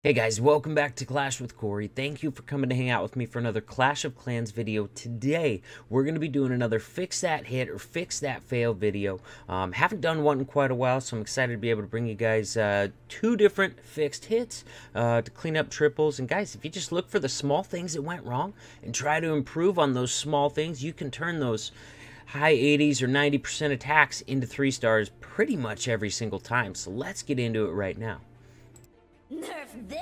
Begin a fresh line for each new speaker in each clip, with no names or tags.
Hey guys, welcome back to Clash with Cory. Thank you for coming to hang out with me for another Clash of Clans video. Today, we're going to be doing another Fix That Hit or Fix That Fail video. Haven't done one in quite a while, so I'm excited to be able to bring you guys two different fixed hits to clean up triples. And guys, if you just look for the small things that went wrong and try to improve on those small things, you can turn those high 80s or 90% attacks into 3 stars pretty much every single time. So let's get into it right now.
Nerf this!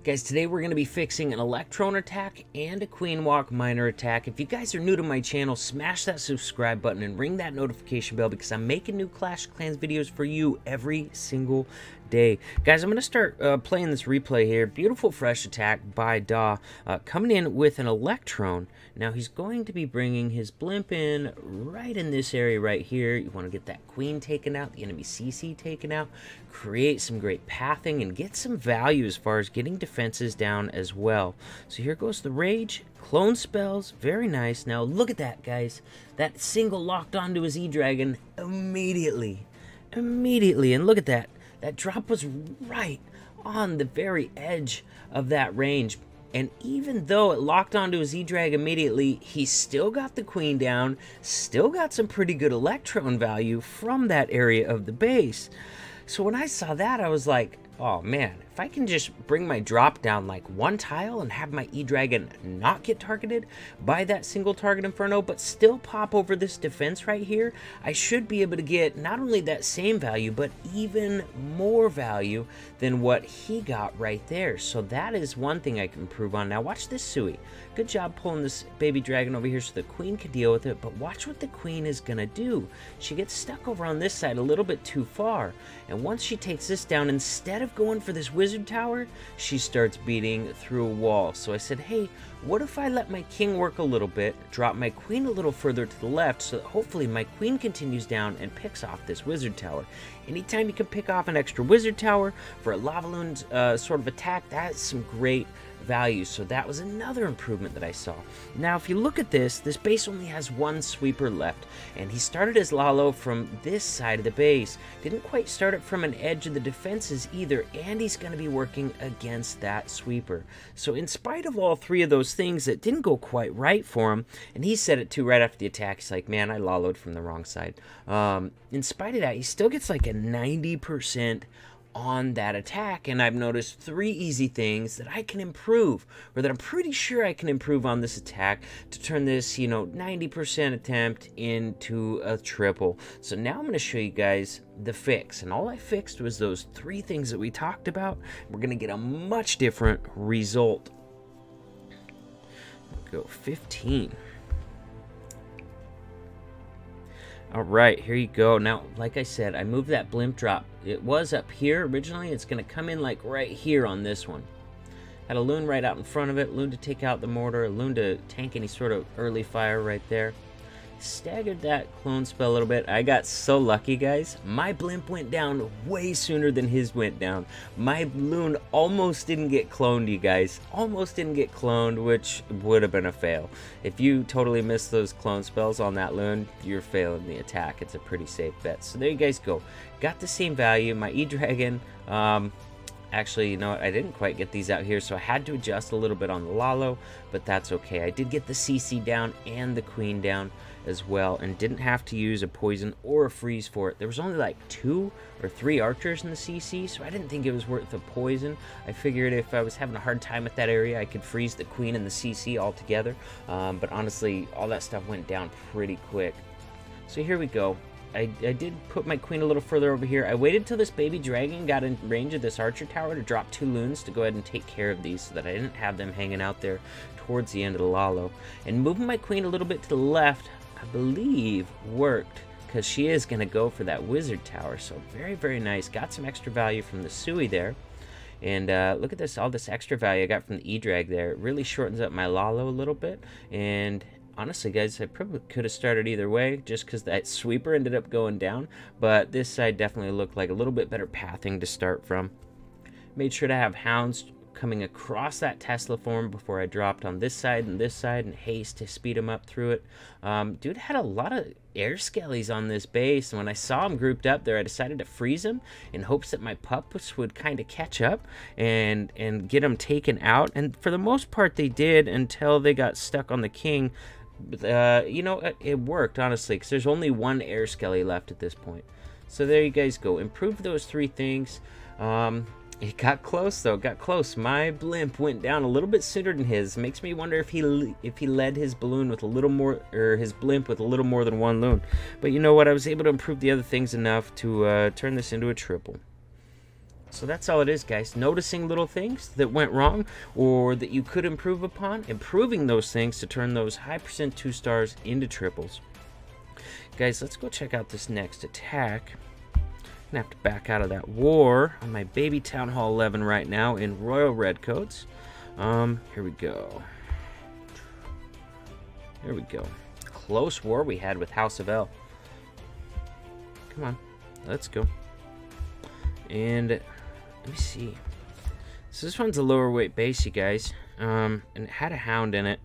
Guys, today we're going to be fixing an Electrone attack and a Queen Walk Miner attack. If you guys are new to my channel, smash that subscribe button and ring that notification bell because I'm making new Clash of Clans videos for you every single day. Guys, I'm going to start playing this replay here. Beautiful fresh attack by th10, coming in with an Electrone. Now he's going to be bringing his blimp in right in this area right here. You want to get that queen taken out, the enemy CC taken out, create some great pathing, and get some value as far as getting defenses down as well. So here goes the Rage. Clone spells, very nice. Now look at that, guys. That single locked onto his E-Dragon immediately. And look at that. That drop was right on the very edge of that range. And even though it locked onto his E-Drag immediately, he still got the queen down, still got some pretty good Electron value from that area of the base. So when I saw that, I was like, oh man, if I can just bring my drop down like one tile and have my E-Dragon not get targeted by that single target Inferno, but still pop over this defense right here, I should be able to get not only that same value, but even more value than what he got right there. So that is one thing I can improve on. Now watch this Sui. Good job pulling this baby dragon over here so the queen can deal with it, but watch what the queen is gonna do. She gets stuck over on this side a little bit too far, and once she takes this down, instead of going for this wizard tower, she starts beating through a wall. So I said, hey, what if I let my king work a little bit, drop my queen a little further to the left, so that hopefully my queen continues down and picks off this wizard tower. Anytime you can pick off an extra wizard tower for a lava loon sort of attack, that's some great value. So that was another improvement that I saw. Now if you look at this base only has one sweeper left, and he started his Lalo from this side of the base. Didn't quite start it from an edge of the defenses either, and he's going to be working against that sweeper. So in spite of all three of those things that didn't go quite right for him, and he said it too right after the attack, he's like, man, I Lalo'd from the wrong side. In spite of that, he still gets like a 90% on that attack, and I've noticed 3 easy things that I can improve, or that I'm pretty sure I can improve on this attack to turn this, 90% attempt into a triple. So now I'm going to show you guys the fix, and all I fixed was those 3 things that we talked about. We're going to get a much different result. Go 15. Alright, here you go. Now, like I said, I moved that blimp drop. It was up here originally. It's going to come in like right here on this one. Had a loon right out in front of it. Loon to take out the mortar. A loon to tank any sort of early fire right there. Staggered that clone spell a little bit. I got so lucky, guys. My blimp went down way sooner than his went down. My loon almost didn't get cloned, you guys. Almost didn't get cloned, which would have been a fail. If you totally miss those clone spells on that loon, you're failing the attack. It's a pretty safe bet. So there you guys go. Got the same value. My E-Dragon, actually, you know what? I didn't quite get these out here, so I had to adjust a little bit on the Lalo, but that's okay. I did get the CC down and the queen down as well, and didn't have to use a poison or a freeze for it. There was only like 2 or 3 archers in the CC, so I didn't think it was worth a poison. I figured if I was having a hard time at that area, I could freeze the queen and the CC all together, but honestly, all that stuff went down pretty quick. So here we go. I did put my queen a little further over here. I waited till this baby dragon got in range of this archer tower to drop 2 loons to go ahead and take care of these so that I didn't have them hanging out there towards the end of the Lalo. And moving my queen a little bit to the left, I believe worked, because she is going to go for that wizard tower. So very, very nice. Got some extra value from the Sui there. And look at this, all this extra value I got from the E-Drag there. It really shortens up my Lalo a little bit. And honestly, guys, I probably could have started either way just because that sweeper ended up going down. But this side definitely looked like a little bit better pathing to start from. Made sure to have hounds coming across that Tesla form before I dropped on this side in haste to speed him up through it. Dude had a lot of air skellies on this base, and when I saw him grouped up there, I decided to freeze him in hopes that my pups would kind of catch up and get him taken out. And for the most part they did, until they got stuck on the king. You know, it worked, honestly, because there's only one air skelly left at this point. So there you guys go. Improve those 3 things. It got close, though. Got close. My blimp went down a little bit sooner than his. Makes me wonder if he led his balloon with a little more, or his blimp with a little more than 1 loon. But you know what? I was able to improve the other things enough to turn this into a triple. So that's all it is, guys. Noticing little things that went wrong or that you could improve upon, improving those things to turn those high percent 2 stars into triples. Guys, let's go check out this next attack. I'm gonna have to back out of that war on my baby Town Hall 11 right now in Royal Redcoats. Here we go. Here we go. Close war we had with House of L. Come on, let's go. And let me see. So this one's a lower weight base, you guys. And it had a hound in it.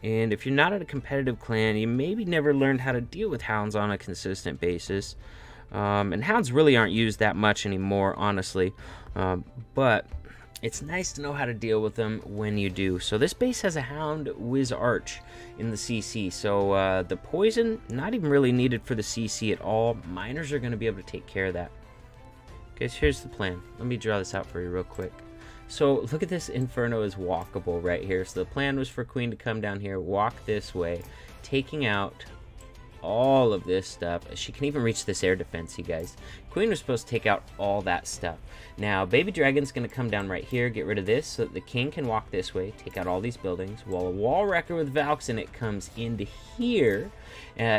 And if you're not at a competitive clan, you maybe never learned how to deal with hounds on a consistent basis. And hounds really aren't used that much anymore, honestly. But it's nice to know how to deal with them when you do. So this base has a hound whiz arch in the CC. So the poison, not even really needed for the CC at all. Miners are going to be able to take care of that. Guys, here's the plan. Let me draw this out for you real quick. So look at this Inferno is walkable right here. So the plan was for Queen to come down here, walk this way, taking out all of this stuff. She can even reach this air defense, you guys. Queen was supposed to take out all that stuff. Now Baby Dragon's going to come down right here, get rid of this so that the king can walk this way, take out all these buildings, while a wall wrecker with Valks in it comes into here.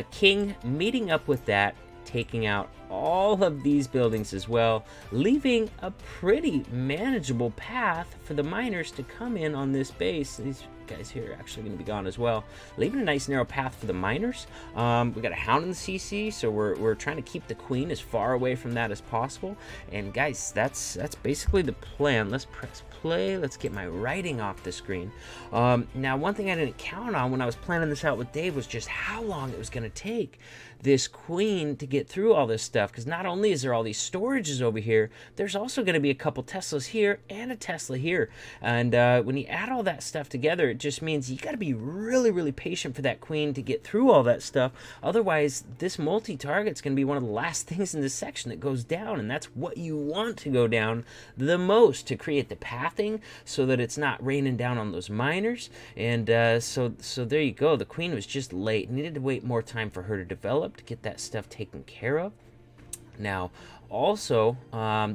King meeting up with that, taking out all of these buildings as well, leaving a pretty manageable path for the miners to come in on this base. These guys here are actually going to be gone as well, leaving a nice narrow path for the miners. We got a hound in the CC, so we're trying to keep the queen as far away from that as possible. And guys, that's basically the plan. Let's press play. Let's get my writing off the screen. Now, one thing I didn't count on when I was planning this out with Dave was just how long it was going to take this queen to get through all this stuff, because not only is there all these storages over here, there's also going to be a couple Teslas here and a Tesla here. And when you add all that stuff together, it just means you got to be really, really patient for that queen to get through all that stuff. Otherwise, this multi-target's going to be one of the last things in this section that goes down, and that's what you want to go down the most, to create the pathing so that it's not raining down on those miners. And so there you go. The queen was just late. Needed to wait more time for her to develop, to get that stuff taken care of. Now, also,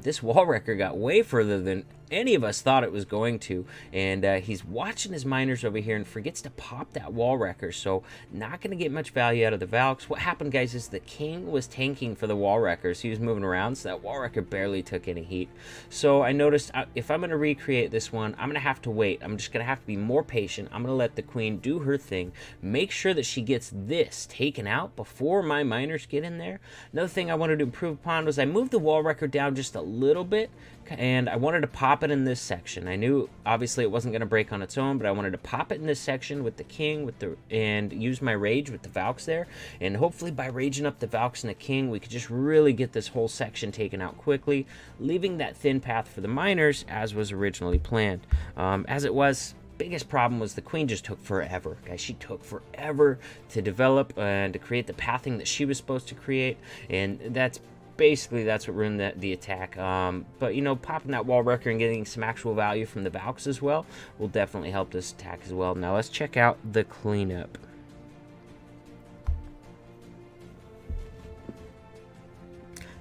this wall wrecker got way further than any of us thought it was going to, and he's watching his miners over here and forgets to pop that wall wrecker, so not going to get much value out of the Valks. What happened, guys, is the king was tanking for the wall wreckers. He was moving around, so that wall wrecker barely took any heat. So I noticed if I'm going to recreate this one, I'm going to have to wait. I'm just going to have to be more patient. I'm going to let the queen do her thing, make sure that she gets this taken out before my miners get in there. Another thing I wanted to improve upon was I moved the wall wrecker down just a little bit, and I wanted to pop it in this section. I knew obviously it wasn't going to break on its own, but I wanted to pop it in this section with the king, and use my rage with the Valks there, and hopefully by raging up the Valks and the king, we could just really get this whole section taken out quickly, leaving that thin path for the miners as was originally planned. As it was, biggest problem was the queen just took forever, guys. She took forever to develop and to create the pathing that she was supposed to create, and that's what ruined the attack. But you know, popping that wall wrecker and getting some actual value from the Valks as well will definitely help this attack as well. Now let's check out the cleanup.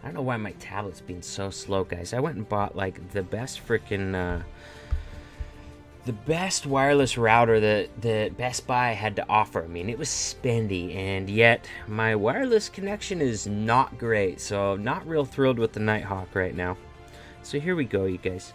I don't know why my tablet's being so slow, guys. I went and bought like the best freaking the best wireless router that Best Buy had to offer. I mean, it was spendy, and yet my wireless connection is not great, so not real thrilled with the Nighthawk right now. So here we go, you guys.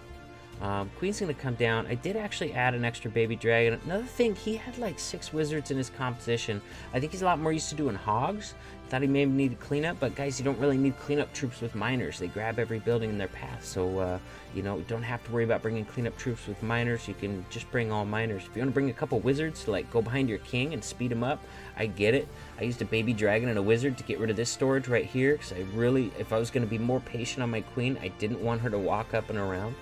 Queen's going to come down. I did actually add an extra baby dragon. Another thing, he had like 6 wizards in his composition. I think he's a lot more used to doing hogs. Thought he may need cleanup, but guys, you don't really need cleanup troops with miners. They grab every building in their path, so you know, don't have to worry about bringing cleanup troops with miners. You can just bring all miners. If you want to bring a couple wizards to like go behind your king and speed him up, I get it. I used a baby dragon and a wizard to get rid of this storage right here, because I really, if I was going to be more patient on my queen, I didn't want her to walk up and around.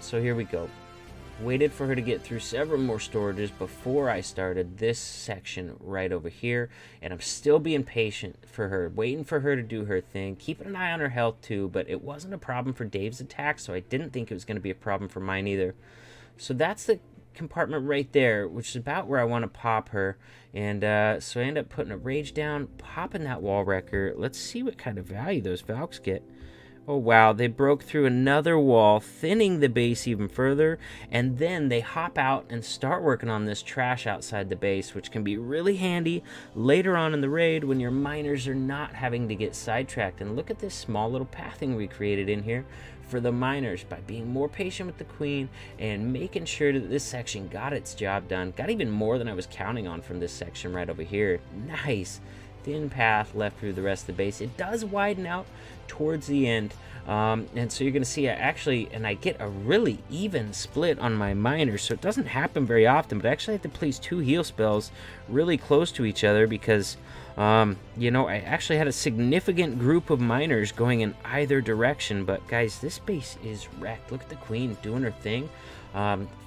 So here we go. Waited for her to get through several more storages before I started this section right over here, and I'm still being patient for her, waiting for her to do her thing, keeping an eye on her health too, but it wasn't a problem for Dave's attack, so I didn't think it was going to be a problem for mine either. So that's the compartment right there, which is about where I want to pop her, and so I end up putting a rage down, popping that wall wrecker. Let's see what kind of value those Valks get. Oh wow, they broke through another wall, thinning the base even further, and then they hop out and start working on this trash outside the base, which can be really handy later on in the raid when your miners are not having to get sidetracked. And look at this small little pathing we created in here for the miners by being more patient with the queen and making sure that this section got its job done. Got even more than I was counting on from this section right over here. Nice. Thin path left through the rest of the base. It does widen out towards the end, and so you're going to see and I get a really even split on my miners, so it doesn't happen very often, but I actually have to place 2 heal spells really close to each other because you know, I actually had a significant group of miners going in either direction. But guys, this base is wrecked. Look at the queen doing her thing.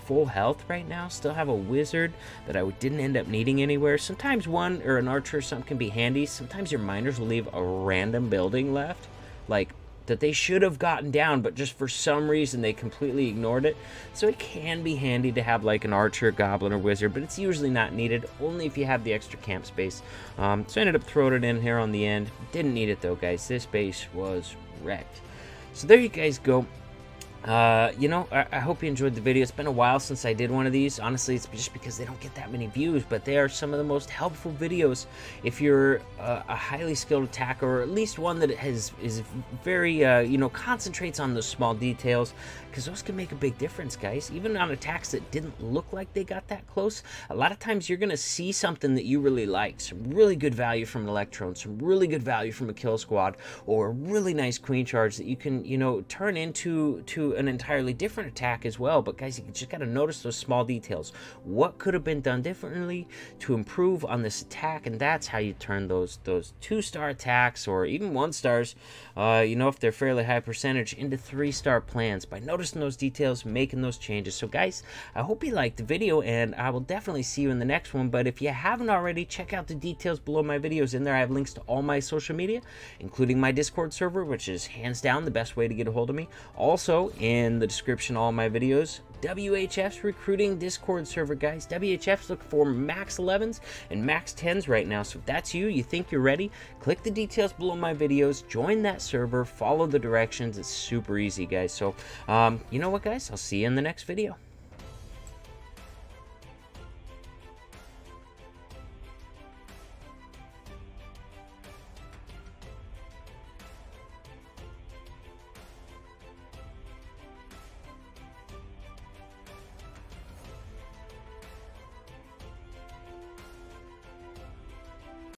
Full health right now. Still have a wizard that I didn't end up needing anywhere. Sometimes one or an archer or something can be handy. Sometimes your miners will leave a random building left, like that they should have gotten down, but just for some reason they completely ignored it. So it can be handy to have like an archer, goblin, or wizard, but it's usually not needed, only if you have the extra camp space. So I ended up throwing it in here on the end. Didn't need it though, guys. This base was wrecked. So there you guys go. You know, I hope you enjoyed the video. It's been a while since I did one of these. Honestly, it's just because they don't get that many views, but they are some of the most helpful videos if you're a highly skilled attacker, or at least one that is very, you know, concentrates on those small details, because those can make a big difference, guys. Even on attacks that didn't look like they got that close, a lot of times you're going to see something that you really like, some really good value from an Electrone, some really good value from a kill squad, or a really nice queen charge that you can, you know, turn into an entirely different attack as well. But guys, you just got to notice those small details. What could have been done differently to improve on this attack? And that's how you turn those 2-star attacks, or even 1-stars, you know, if they're fairly high percentage, into 3-star plans by noticing those details, making those changes. So guys, I hope you liked the video, and I will definitely see you in the next one. But if you haven't already, check out the details below my videos. In there I have links to all my social media, including my Discord server, which is hands down the best way to get a hold of me. Also in the description, all my videos, WHF's recruiting Discord server, guys. WHF's look for max 11s and max 10s right now. So if that's you think you're ready, click the details below my videos, join that server, follow the directions. It's super easy, guys. So you know what, guys, I'll see you in the next video.